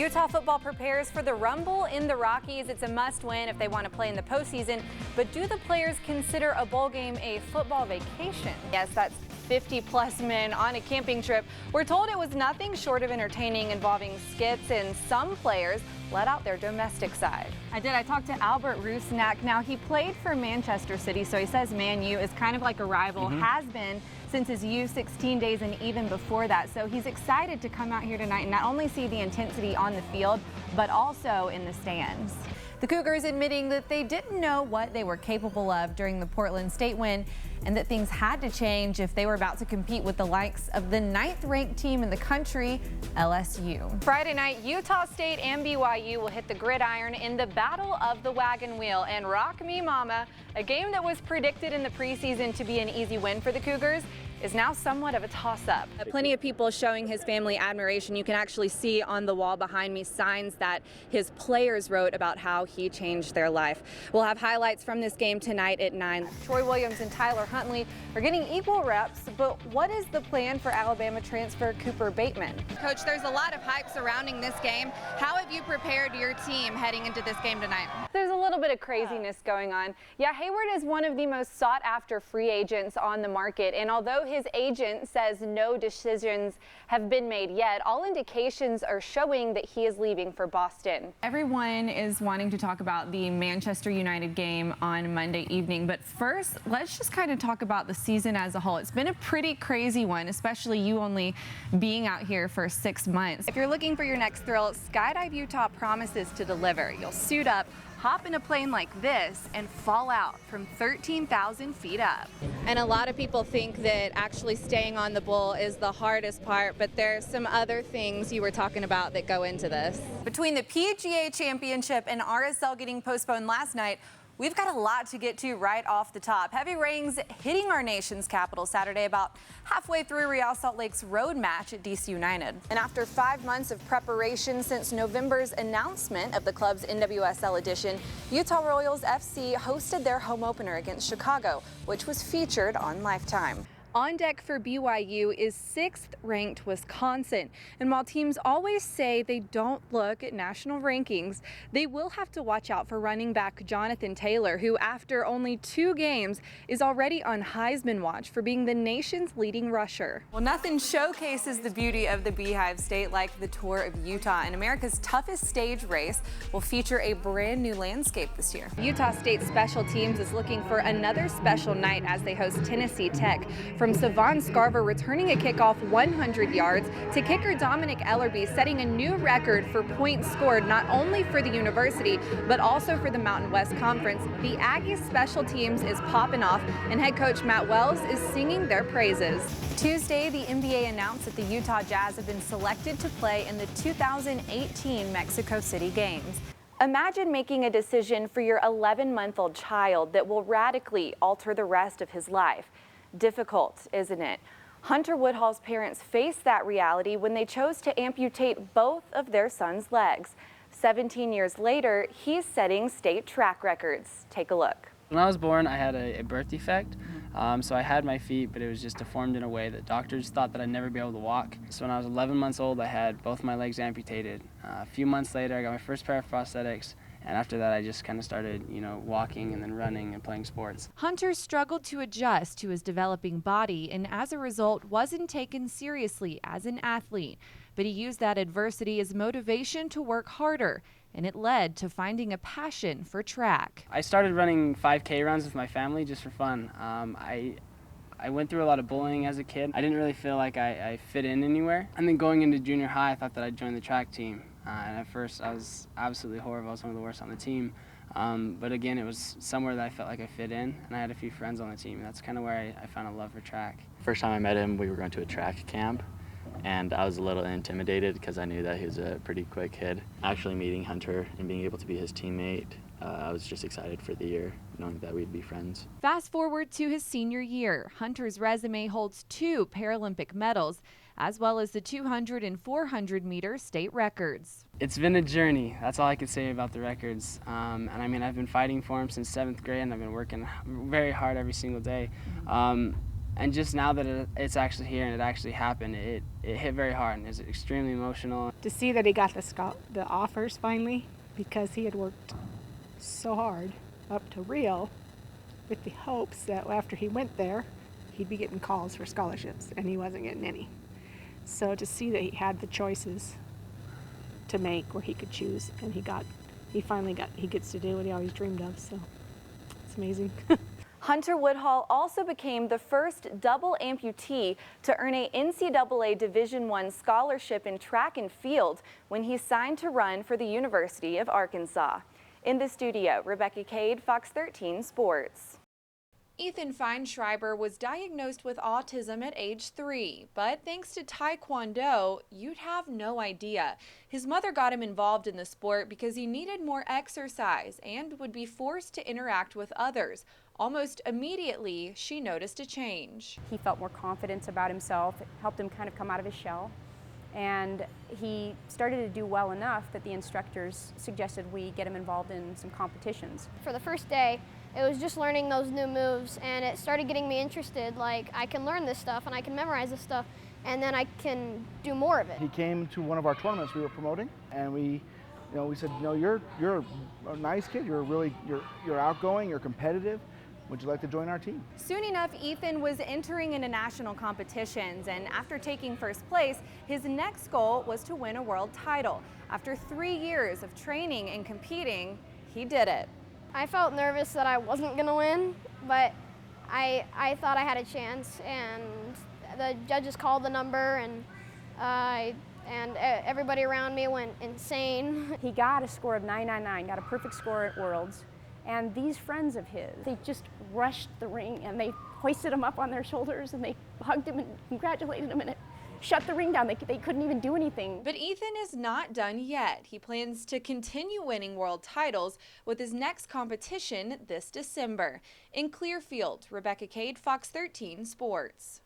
Utah football prepares for the Rumble in the Rockies. It's a must-win if they want to play in the postseason. But do the players consider a bowl game a football vacation? Yes, that's 50-plus men on a camping trip. We're told it was nothing short of entertaining, involving skits, and some players let out their domestic side. I talked to Albert Rusnak. Now, he played for Manchester City, so he says Man U is kind of like a rival, has been since his U16 days and even before that. So he's excited to come out here tonight and not only see the intensity on the field, but also in the stands. The Cougars admitting that they didn't know what they were capable of during the Portland State win and that things had to change if they were about to compete with the likes of the 9th-ranked team in the country, LSU. Friday night, Utah State and BYU will hit the gridiron in the Battle of the Wagon Wheel. And Rock Me Mama, a game that was predicted in the preseason to be an easy win for the Cougars, is now somewhat of a toss-up. Plenty of people showing his family admiration. You can actually see on the wall behind me signs that his players wrote about how he changed their life. We'll have highlights from this game tonight at 9. Troy Williams and Tyler Huntley are getting equal reps, but what is the plan for Alabama transfer Cooper Bateman? Coach, there's a lot of hype surrounding this game. How have you prepared your team heading into this game tonight? There's a little bit of craziness going on. Yeah, Hayward is one of the most sought-after free agents on the market, and although his agent says no decisions have been made yet, all indications are showing that he is leaving for Boston. Everyone is wanting to talk about the Manchester United game on Monday evening, but first, let's just kind of talk about the season as a whole. It's been a pretty crazy one, especially you only being out here for 6 months. If you're looking for your next thrill, Skydive Utah promises to deliver. You'll suit up, hop in a plane like this, and fall out from 13,000 feet up. And a lot of people think that actually staying on the bull is the hardest part, but there's some other things you were talking about that go into this. Between the PGA Championship and RSL getting postponed last night, we've got a lot to get to right off the top. Heavy rains hitting our nation's capital Saturday, about halfway through Real Salt Lake's road match at DC United. And after 5 months of preparation since November's announcement of the club's NWSL edition, Utah Royals FC hosted their home opener against Chicago, which was featured on Lifetime. On deck for BYU is 6th-ranked Wisconsin. And while teams always say they don't look at national rankings, they will have to watch out for running back Jonathan Taylor, who after only 2 games is already on Heisman watch for being the nation's leading rusher. Well, nothing showcases the beauty of the Beehive State like the Tour of Utah, and America's toughest stage race will feature a brand new landscape this year. Utah State Special Teams is looking for another special night as they host Tennessee Tech. From Savon Scarver returning a kickoff 100 yards to kicker Dominic Ellerby setting a new record for points scored not only for the university but also for the Mountain West Conference. The Aggies special teams is popping off and head coach Matt Wells is singing their praises. Tuesday, the NBA announced that the Utah Jazz have been selected to play in the 2018 Mexico City Games. Imagine making a decision for your 11-month-old child that will radically alter the rest of his life. Difficult, isn't it? Hunter Woodhall's parents faced that reality when they chose to amputate both of their son's legs. 17 years later, he's setting state track records. Take a look. When I was born, I had a birth defect, so I had my feet, but it was just deformed in a way that doctors thought that I'd never be able to walk. So when I was 11 months old, I had both my legs amputated. A few months later, I got my first pair of prosthetics. And after that, I just kind of started, walking and then running and playing sports. Hunter struggled to adjust to his developing body and as a result wasn't taken seriously as an athlete. But he used that adversity as motivation to work harder, and it led to finding a passion for track. I started running 5K runs with my family just for fun. I went through a lot of bullying as a kid. I didn't really feel like I fit in anywhere. And then going into junior high, I thought that I'd join the track team. And at first, I was absolutely horrible. I was one of the worst on the team. But again, it was somewhere that I felt like I fit in, and I had a few friends on the team. And that's kind of where I found a love for track. First time I met him, we were going to a track camp, and I was a little intimidated because I knew that he was a pretty quick kid. Actually meeting Hunter and being able to be his teammate, I was just excited for the year, knowing that we'd be friends. Fast forward to his senior year, Hunter's resume holds 2 Paralympic medals, as well as the 200 and 400 meter state records. It's been a journey. That's all I can say about the records. And I've been fighting for them since 7th grade, and I've been working very hard every single day. And just now that it's actually here and it actually happened, it hit very hard and it's extremely emotional. To see that he got the offers finally, because he had worked so hard up to Rio with the hopes that after he went there, he'd be getting calls for scholarships, and he wasn't getting any. So to see that he had the choices to make where he could choose, and he gets to do what he always dreamed of, so it's amazing. Hunter Woodhall also became the first double amputee to earn a NCAA Division I scholarship in track and field when he signed to run for the University of Arkansas. In the studio, Rebecca Cade, Fox 13 Sports. Ethan Feinschreiber was diagnosed with autism at age 3, but thanks to Taekwondo, you'd have no idea. His mother got him involved in the sport because he needed more exercise and would be forced to interact with others. Almost immediately, she noticed a change. He felt more confident about himself. It helped him kind of come out of his shell. And he started to do well enough that the instructors suggested we get him involved in some competitions. For the first day, it was just learning those new moves, and it started getting me interested. Like, I can learn this stuff and I can memorize this stuff, and then I can do more of it. He came to one of our tournaments we were promoting, and we said, you're a nice kid. You're outgoing. You're competitive. Would you like to join our team? Soon enough, Ethan was entering into national competitions, and after taking first place, his next goal was to win a world title. After 3 years of training and competing, he did it. I felt nervous that I wasn't gonna win, but I thought I had a chance, and the judges called the number, and everybody around me went insane. He got a score of 999, got a perfect score at Worlds. And these friends of his, they just rushed the ring and they hoisted him up on their shoulders and they hugged him and congratulated him, and it shut the ring down. They couldn't even do anything. But Ethan is not done yet. He plans to continue winning world titles with his next competition this December. In Clearfield, Rebecca Cade, Fox 13 Sports.